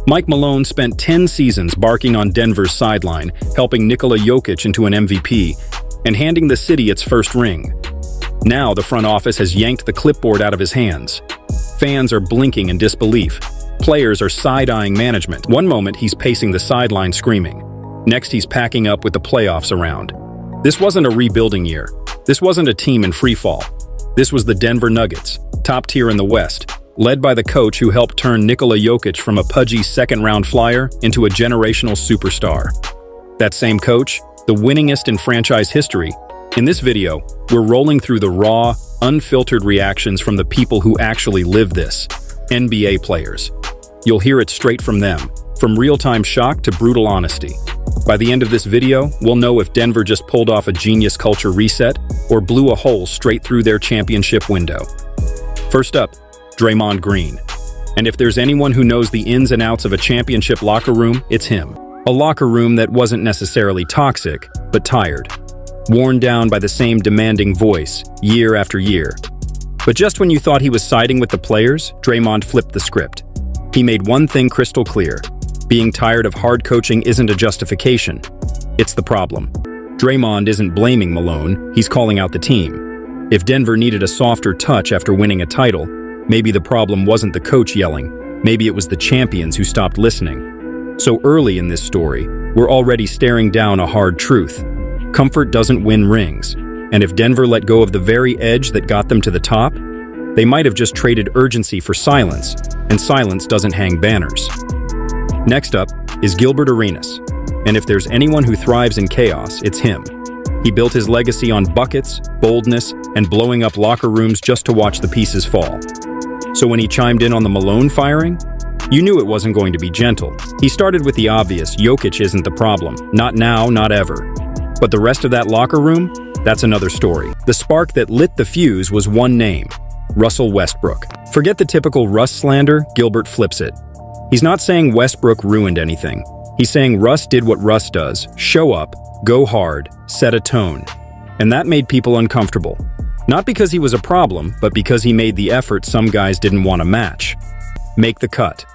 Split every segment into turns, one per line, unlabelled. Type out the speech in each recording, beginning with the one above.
Mike Malone spent 10 seasons barking on Denver's sideline, helping Nikola Jokic into an MVP, and handing the city its first ring. Now the front office has yanked the clipboard out of his hands. Fans are blinking in disbelief. Players are side-eyeing management. One moment he's pacing the sideline screaming. Next he's packing up with the playoffs around. This wasn't a rebuilding year. This wasn't a team in free fall. This was the Denver Nuggets, top tier in the West, led by the coach who helped turn Nikola Jokic from a pudgy second-round flyer into a generational superstar. That same coach, the winningest in franchise history. In this video, we're rolling through the raw, unfiltered reactions from the people who actually live this, NBA players. You'll hear it straight from them, from real-time shock to brutal honesty. By the end of this video, we'll know if Denver just pulled off a genius culture reset or blew a hole straight through their championship window. First up, Draymond Green. And if there's anyone who knows the ins and outs of a championship locker room, it's him. A locker room that wasn't necessarily toxic, but tired. Worn down by the same demanding voice, year after year. But just when you thought he was siding with the players, Draymond flipped the script. He made one thing crystal clear. Being tired of hard coaching isn't a justification. It's the problem. Draymond isn't blaming Malone, he's calling out the team. If Denver needed a softer touch after winning a title, maybe the problem wasn't the coach yelling, maybe it was the champions who stopped listening. So early in this story, we're already staring down a hard truth. Comfort doesn't win rings, and if Denver let go of the very edge that got them to the top, they might have just traded urgency for silence, and silence doesn't hang banners. Next up is Gilbert Arenas, and if there's anyone who thrives in chaos, it's him. He built his legacy on buckets, boldness, and blowing up locker rooms just to watch the pieces fall. So when he chimed in on the Malone firing, you knew it wasn't going to be gentle. He started with the obvious, Jokic isn't the problem. Not now, not ever. But the rest of that locker room, that's another story. The spark that lit the fuse was one name, Russell Westbrook. Forget the typical Russ slander, Gilbert flips it. He's not saying Westbrook ruined anything. He's saying Russ did what Russ does, show up, go hard, set a tone. And that made people uncomfortable. Not because he was a problem, but because he made the effort some guys didn't want to match. Make the cut.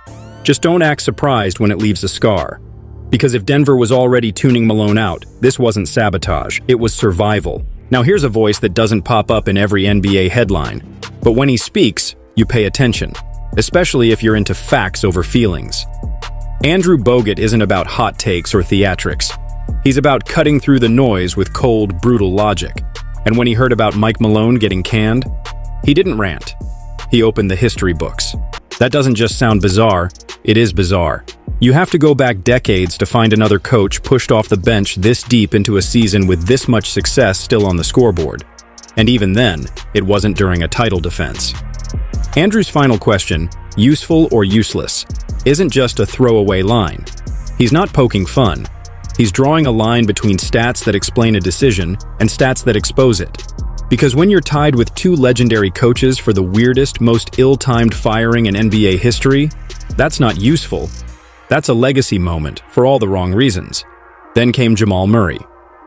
Just don't act surprised when it leaves a scar. Because if Denver was already tuning Malone out, this wasn't sabotage, it was survival. Now here's a voice that doesn't pop up in every NBA headline. But when he speaks, you pay attention. Especially if you're into facts over feelings. Andrew Bogut isn't about hot takes or theatrics. He's about cutting through the noise with cold, brutal logic. And when he heard about Mike Malone getting canned, he didn't rant. He opened the history books. That doesn't just sound bizarre, it is bizarre. You have to go back decades to find another coach pushed off the bench this deep into a season with this much success still on the scoreboard. And even then, it wasn't during a title defense. Andrew's final question, useful or useless, isn't just a throwaway line. He's not poking fun. He's drawing a line between stats that explain a decision and stats that expose it. Because when you're tied with two legendary coaches for the weirdest, most ill-timed firing in NBA history, that's not useful. That's a legacy moment for all the wrong reasons. Then came Jamal Murray.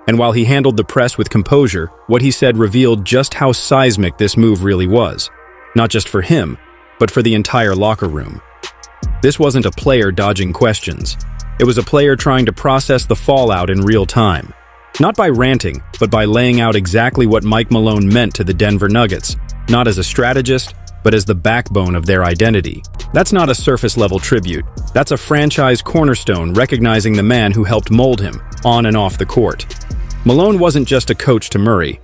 And while he handled the press with composure, what he said revealed just how seismic this move really was. Not just for him, but for the entire locker room. This wasn't a player dodging questions. It was a player trying to process the fallout in real time. Not by ranting, but by laying out exactly what Mike Malone meant to the Denver Nuggets, not as a strategist, but as the backbone of their identity. That's not a surface-level tribute. That's a franchise cornerstone recognizing the man who helped mold him, on and off the court. Malone wasn't just a coach to Murray.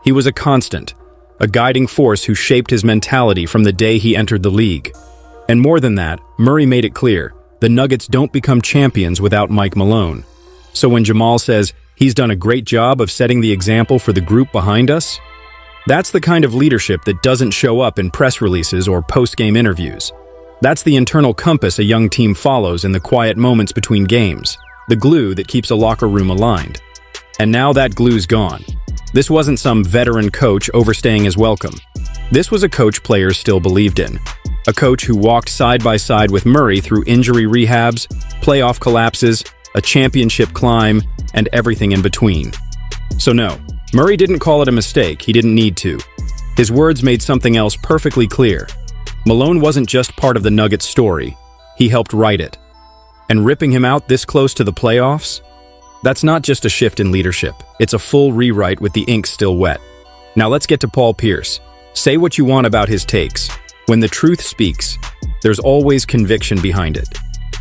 He was a constant, a guiding force who shaped his mentality from the day he entered the league. And more than that, Murray made it clear, the Nuggets don't become champions without Mike Malone. So when Jamal says, he's done a great job of setting the example for the group behind us, that's the kind of leadership that doesn't show up in press releases or post-game interviews. That's the internal compass a young team follows in the quiet moments between games, the glue that keeps a locker room aligned. And now that glue's gone. This wasn't some veteran coach overstaying his welcome. This was a coach players still believed in. A coach who walked side by side with Murray through injury rehabs, playoff collapses, a championship climb, and everything in between. So no, Murray didn't call it a mistake, he didn't need to. His words made something else perfectly clear. Malone wasn't just part of the Nuggets story, he helped write it. And ripping him out this close to the playoffs? That's not just a shift in leadership. It's a full rewrite with the ink still wet. Now let's get to Paul Pierce. Say what you want about his takes. When the truth speaks, there's always conviction behind it.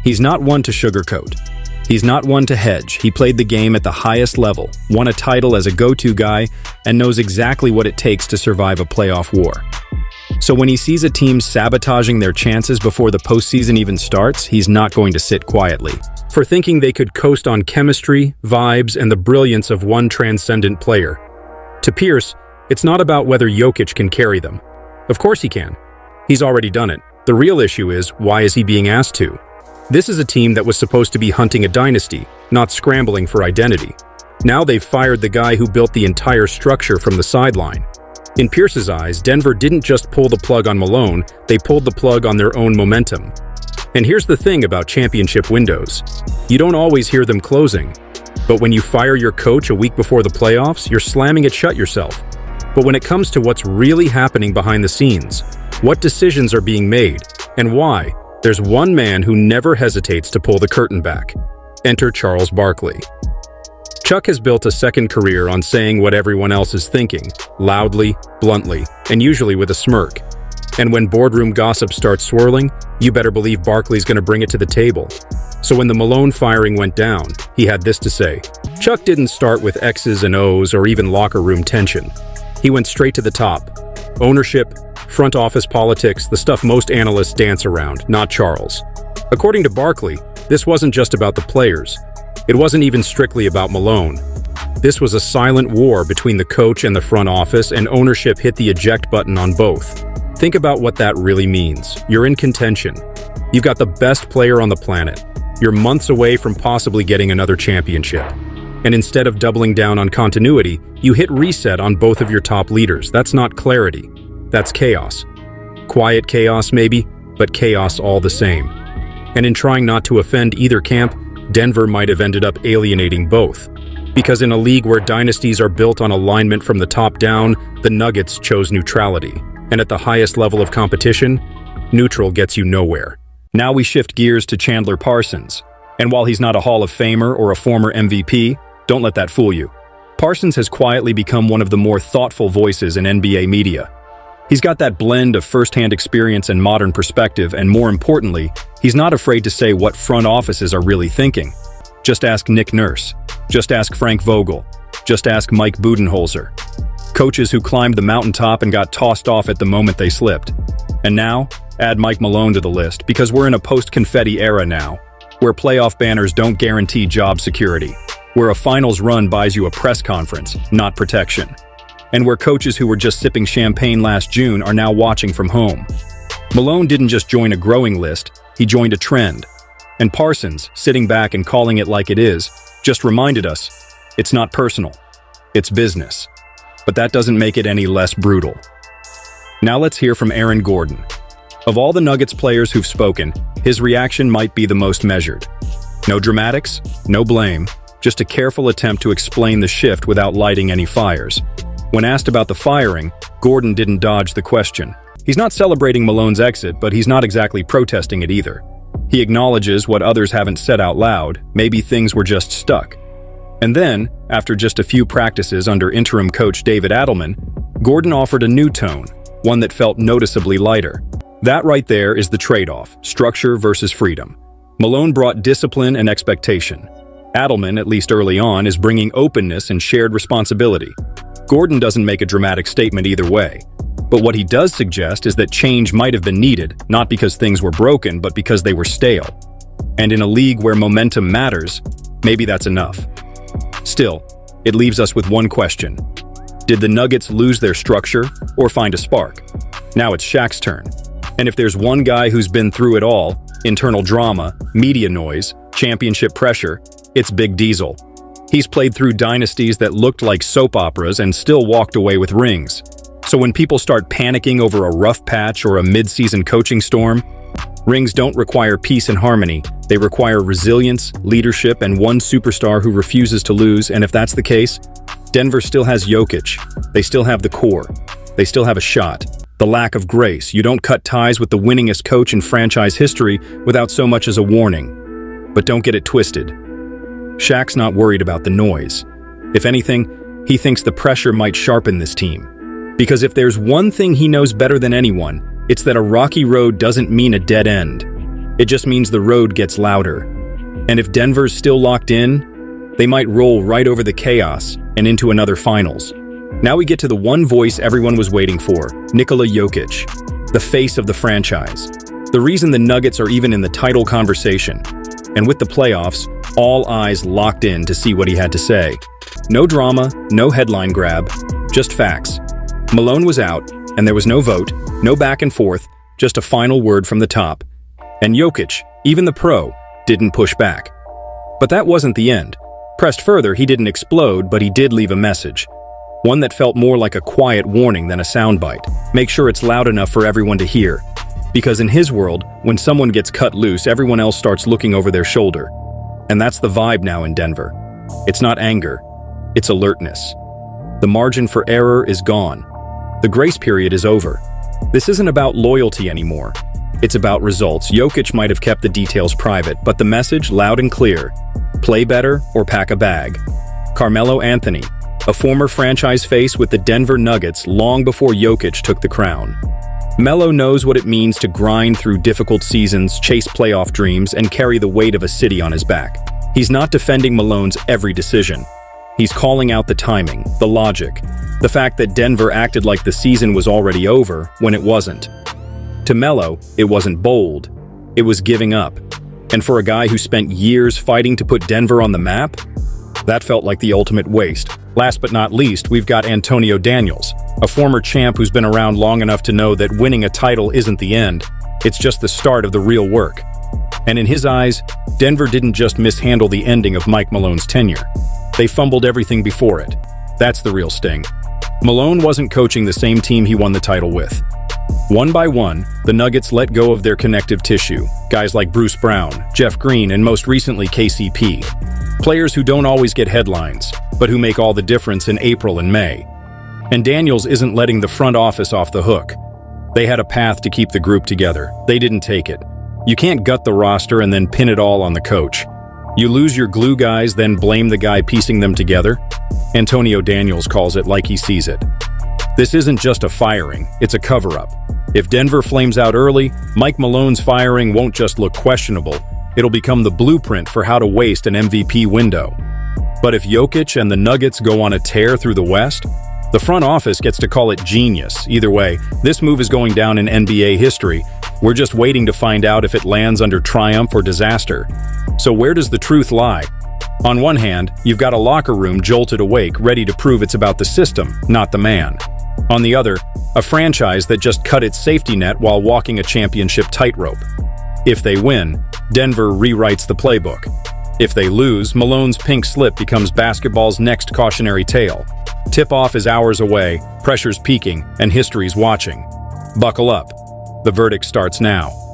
He's not one to sugarcoat. He's not one to hedge. He played the game at the highest level, won a title as a go-to guy, and knows exactly what it takes to survive a playoff war. So when he sees a team sabotaging their chances before the postseason even starts, he's not going to sit quietly. For thinking they could coast on chemistry, vibes, and the brilliance of one transcendent player. To Pierce, it's not about whether Jokic can carry them. Of course he can. He's already done it. The real issue is, why is he being asked to? This is a team that was supposed to be hunting a dynasty, not scrambling for identity. Now they've fired the guy who built the entire structure from the sideline. In Pierce's eyes, Denver didn't just pull the plug on Malone, they pulled the plug on their own momentum. And here's the thing about championship windows. You don't always hear them closing. But when you fire your coach a week before the playoffs, you're slamming it shut yourself. But when it comes to what's really happening behind the scenes, what decisions are being made, and why, there's one man who never hesitates to pull the curtain back. Enter Charles Barkley. Chuck has built a second career on saying what everyone else is thinking, loudly, bluntly, and usually with a smirk. And when boardroom gossip starts swirling, you better believe Barkley's going to bring it to the table. So when the Malone firing went down, he had this to say. Chuck didn't start with X's and O's or even locker room tension. He went straight to the top. Ownership, front office politics, the stuff most analysts dance around, not Charles. According to Barkley, this wasn't just about the players. It wasn't even strictly about Malone. This was a silent war between the coach and the front office, and ownership hit the eject button on both. Think about what that really means. You're in contention. You've got the best player on the planet. You're months away from possibly getting another championship. And instead of doubling down on continuity, you hit reset on both of your top leaders. That's not clarity. That's chaos. Quiet chaos, maybe, but chaos all the same. And in trying not to offend either camp, Denver might have ended up alienating both. Because in a league where dynasties are built on alignment from the top down, the Nuggets chose neutrality. And at the highest level of competition, neutral gets you nowhere. Now we shift gears to Chandler Parsons. And while he's not a Hall of Famer or a former MVP, don't let that fool you. Parsons has quietly become one of the more thoughtful voices in NBA media. He's got that blend of first-hand experience and modern perspective, and more importantly, he's not afraid to say what front offices are really thinking. Just ask Nick Nurse. Just ask Frank Vogel. Just ask Mike Budenholzer. Coaches who climbed the mountaintop and got tossed off at the moment they slipped. And now, add Mike Malone to the list, because we're in a post-confetti era now, where playoff banners don't guarantee job security, where a finals run buys you a press conference, not protection, and where coaches who were just sipping champagne last June are now watching from home. Malone didn't just join a growing list, he joined a trend. And Parsons, sitting back and calling it like it is, just reminded us, it's not personal, it's business. But that doesn't make it any less brutal. Now let's hear from Aaron Gordon. Of all the Nuggets players who've spoken, his reaction might be the most measured. No dramatics, no blame, just a careful attempt to explain the shift without lighting any fires. When asked about the firing, Gordon didn't dodge the question. He's not celebrating Malone's exit, but he's not exactly protesting it either. He acknowledges what others haven't said out loud, maybe things were just stuck. And then, after just a few practices under interim coach David Adelman, Gordon offered a new tone, one that felt noticeably lighter. That right there is the trade-off, structure versus freedom. Malone brought discipline and expectation. Adelman, at least early on, is bringing openness and shared responsibility. Gordon doesn't make a dramatic statement either way. But what he does suggest is that change might have been needed, not because things were broken, but because they were stale. And in a league where momentum matters, maybe that's enough. Still, it leaves us with one question. Did the Nuggets lose their structure or find a spark? Now it's Shaq's turn. And if there's one guy who's been through it all, internal drama, media noise, championship pressure, it's Big Diesel. He's played through dynasties that looked like soap operas and still walked away with rings. So when people start panicking over a rough patch or a mid-season coaching storm, rings don't require peace and harmony. They require resilience, leadership, and one superstar who refuses to lose. And if that's the case, Denver still has Jokic. They still have the core. They still have a shot. The lack of grace. You don't cut ties with the winningest coach in franchise history without so much as a warning. But don't get it twisted. Shaq's not worried about the noise. If anything, he thinks the pressure might sharpen this team. Because if there's one thing he knows better than anyone, it's that a rocky road doesn't mean a dead end. It just means the road gets louder. And if Denver's still locked in, they might roll right over the chaos and into another finals. Now we get to the one voice everyone was waiting for, Nikola Jokic, the face of the franchise. The reason the Nuggets are even in the title conversation. And with the playoffs, all eyes locked in to see what he had to say. No drama, no headline grab, just facts. Malone was out, and there was no vote, no back and forth, just a final word from the top. And Jokic, even the pro, didn't push back. But that wasn't the end. Pressed further, he didn't explode, but he did leave a message. One that felt more like a quiet warning than a soundbite. Make sure it's loud enough for everyone to hear. Because in his world, when someone gets cut loose, everyone else starts looking over their shoulder. And that's the vibe now in Denver. It's not anger, it's alertness. The margin for error is gone. The grace period is over. This isn't about loyalty anymore. It's about results. Jokic might have kept the details private, but the message loud and clear. Play better or pack a bag. Carmelo Anthony, a former franchise face with the Denver Nuggets long before Jokic took the crown. Melo knows what it means to grind through difficult seasons, chase playoff dreams, and carry the weight of a city on his back. He's not defending Malone's every decision. He's calling out the timing, the logic, the fact that Denver acted like the season was already over when it wasn't. To Melo, it wasn't bold. It was giving up. And for a guy who spent years fighting to put Denver on the map, that felt like the ultimate waste. Last but not least, we've got Antonio Daniels, a former champ who's been around long enough to know that winning a title isn't the end, it's just the start of the real work. And in his eyes, Denver didn't just mishandle the ending of Mike Malone's tenure. They fumbled everything before it. That's the real sting. Malone wasn't coaching the same team he won the title with. One by one, the Nuggets let go of their connective tissue, guys like Bruce Brown, Jeff Green, and most recently KCP. Players who don't always get headlines, but who make all the difference in April and May. And Daniels isn't letting the front office off the hook. They had a path to keep the group together. They didn't take it. You can't gut the roster and then pin it all on the coach. You lose your glue guys, then blame the guy piecing them together. Antonio Daniels calls it like he sees it. This isn't just a firing, it's a cover-up. If Denver flames out early, Mike Malone's firing won't just look questionable, it'll become the blueprint for how to waste an MVP window. But if Jokic and the Nuggets go on a tear through the West, the front office gets to call it genius. Either way, this move is going down in NBA history. We're just waiting to find out if it lands under triumph or disaster. So where does the truth lie? On one hand, you've got a locker room jolted awake, ready to prove it's about the system, not the man. On the other, a franchise that just cut its safety net while walking a championship tightrope. If they win, Denver rewrites the playbook. If they lose, Malone's pink slip becomes basketball's next cautionary tale. Tip-off is hours away, pressure's peaking, and history's watching. Buckle up. The verdict starts now.